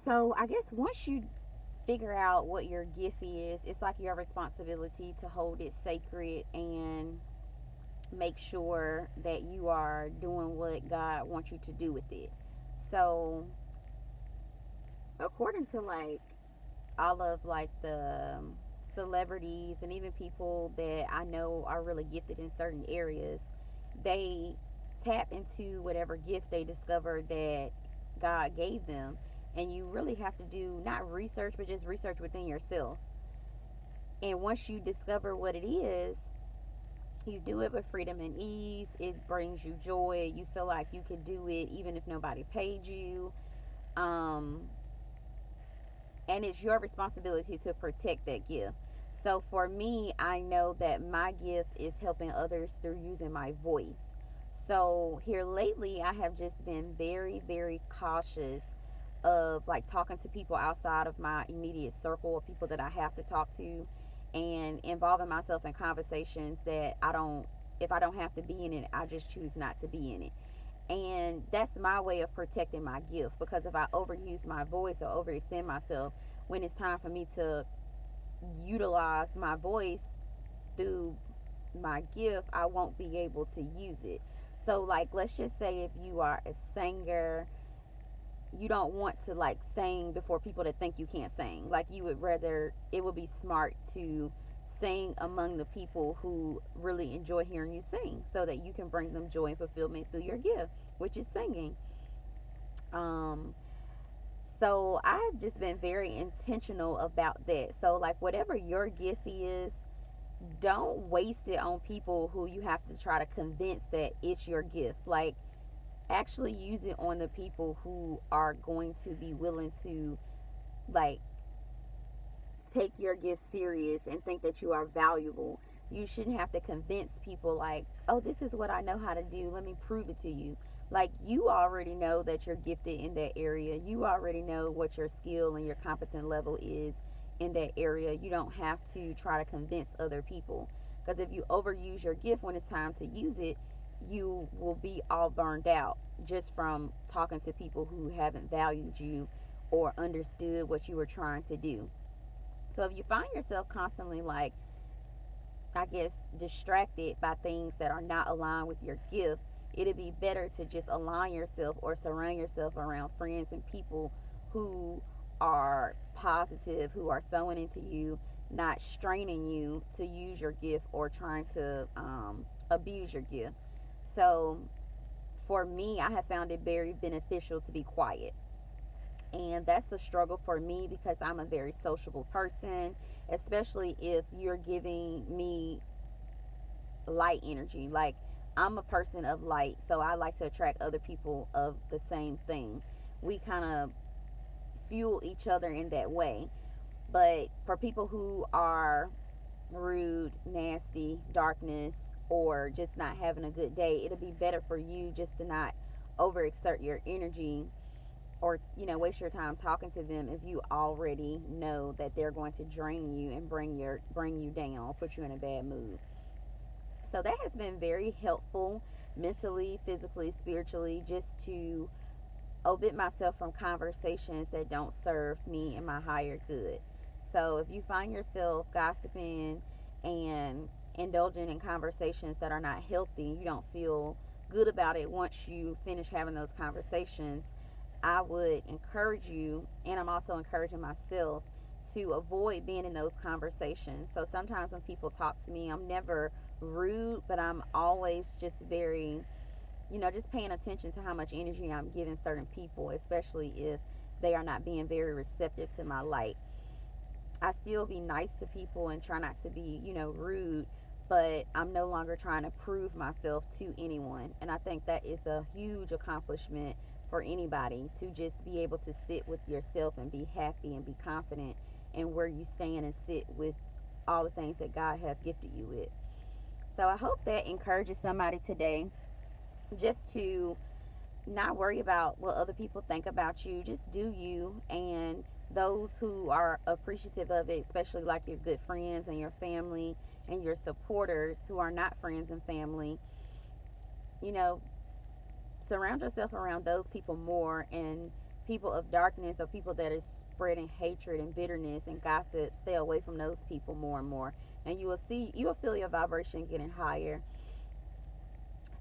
So I guess once you figure out what your gift is, it's like your responsibility to hold it sacred and make sure that you are doing what God wants you to do with it. So, according to like all of like the celebrities and even people that I know are really gifted in certain areas, they tap into whatever gift they discovered that God gave them. And you really have to do not research, but just research within yourself. And once you discover what it is, you do it with freedom and ease. It brings you joy. You feel like you could do it even if nobody paid you. Um, and it's your responsibility to protect that gift. So for me, I know that my gift is helping others through using my voice. So here lately, I have just been very, very cautious of like talking to people outside of my immediate circle of people that I have to talk to, and involving myself in conversations that if I don't have to be in it, I just choose not to be in it. And that's my way of protecting my gift, because if I overuse my voice or overextend myself when it's time for me to utilize my voice through my gift, I won't be able to use it. So like, let's just say if you are a singer, you don't want to like sing before people that think you can't sing. Like, you would rather, it would be smart to sing among the people who really enjoy hearing you sing, so that you can bring them joy and fulfillment through your gift, which is singing. um so I've just been very intentional about that. So like, whatever your gift is, don't waste it on people who you have to try to convince that it's your gift. Like, actually use it on the people who are going to be willing to like take your gift serious and think that you are valuable. You shouldn't have to convince people like, oh, this is what I know how to do, let me prove it to you. Like, you already know that you're gifted in that area. You already know what your skill and your competence level is in that area. You don't have to try to convince other people, because if you overuse your gift when it's time to use it, you will be all burned out just from talking to people who haven't valued you or understood what you were trying to do. So if you find yourself constantly like, I guess, distracted by things that are not aligned with your gift, it'd be better to just align yourself or surround yourself around friends and people who are positive, who are sowing into you, not straining you to use your gift or trying to abuse your gift. So for me, I have found it very beneficial to be quiet. And that's a struggle for me because I'm a very sociable person, especially if you're giving me light energy. Like, I'm a person of light, so I like to attract other people of the same thing. We kind of fuel each other in that way. But for people who are rude, nasty, darkness, or just not having a good day, it'll be better for you just to not overexert your energy, or waste your time talking to them if you already know that they're going to drain you and bring you down, put you in a bad mood. So that has been very helpful, mentally, physically, spiritually, just to omit myself from conversations that don't serve me and my higher good. So if you find yourself gossiping and indulging in conversations that are not healthy, you don't feel good about it once you finish having those conversations, I would encourage you, and I'm also encouraging myself, to avoid being in those conversations. So sometimes when people talk to me, I'm never rude, but I'm always just very, just paying attention to how much energy I'm giving certain people, especially if they are not being very receptive to my light. I still be nice to people and try not to be, rude, but I'm no longer trying to prove myself to anyone. And I think that is a huge accomplishment for anybody, to just be able to sit with yourself and be happy and be confident in where you stand and sit with all the things that God has gifted you with. So I hope that encourages somebody today, just to not worry about what other people think about you. Just do you. And those who are appreciative of it, especially like your good friends and your family and your supporters who are not friends and family, you know, surround yourself around those people more, and people of darkness or people that is spreading hatred and bitterness and gossip, stay away from those people more and more. And you will feel your vibration getting higher.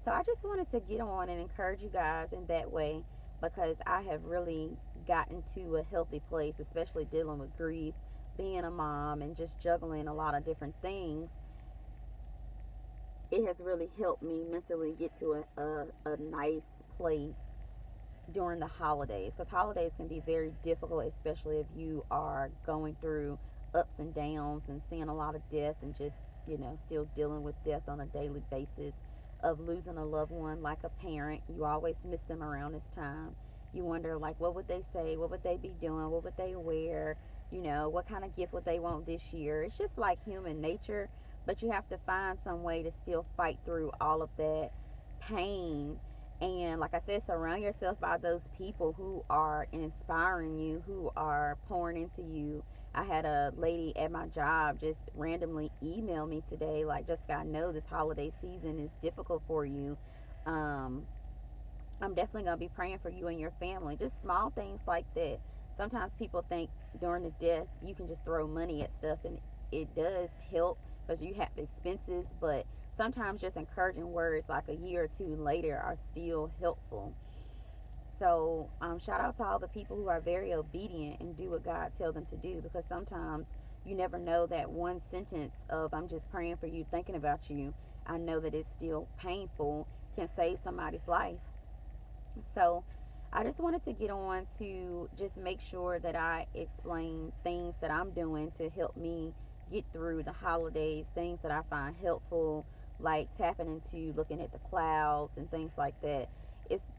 So I just wanted to get on and encourage you guys in that way, because I have really gotten to a healthy place, especially dealing with grief, being a mom, and just juggling a lot of different things. It has really helped me mentally get to a nice place during the holidays, because holidays can be very difficult, especially if you are going through ups and downs and seeing a lot of death, and just, still dealing with death on a daily basis, of losing a loved one like a parent. You always miss them around this time. You wonder, like, what would they say, what would they be doing, what would they wear, what kind of gift would they want this year. It's just like human nature, but you have to find some way to still fight through all of that pain. And like I said, surround yourself by those people who are inspiring you, who are pouring into you. I had a lady at my job just randomly email me today, like, just got to know this holiday season is difficult for you. Um, I'm definitely going to be praying for you and your family. Just small things like that. Sometimes people think during the death you can just throw money at stuff, and it does help because you have expenses, but sometimes just encouraging words like a year or two later are still helpful. So, shout out to all the people who are very obedient and do what God tells them to do, because sometimes you never know that one sentence of "I'm just praying for you, thinking about you. I know that it's still painful," can save somebody's life. So, I just wanted to get on to just make sure that I explain things that I'm doing to help me get through the holidays, things that I find helpful, like tapping into looking at the clouds and things like that.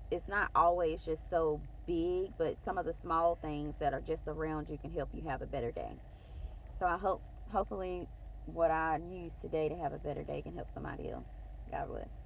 It's not always just so big, but some of the small things that are just around you can help you have a better day. So I hopefully what I use today to have a better day can help somebody else. God bless.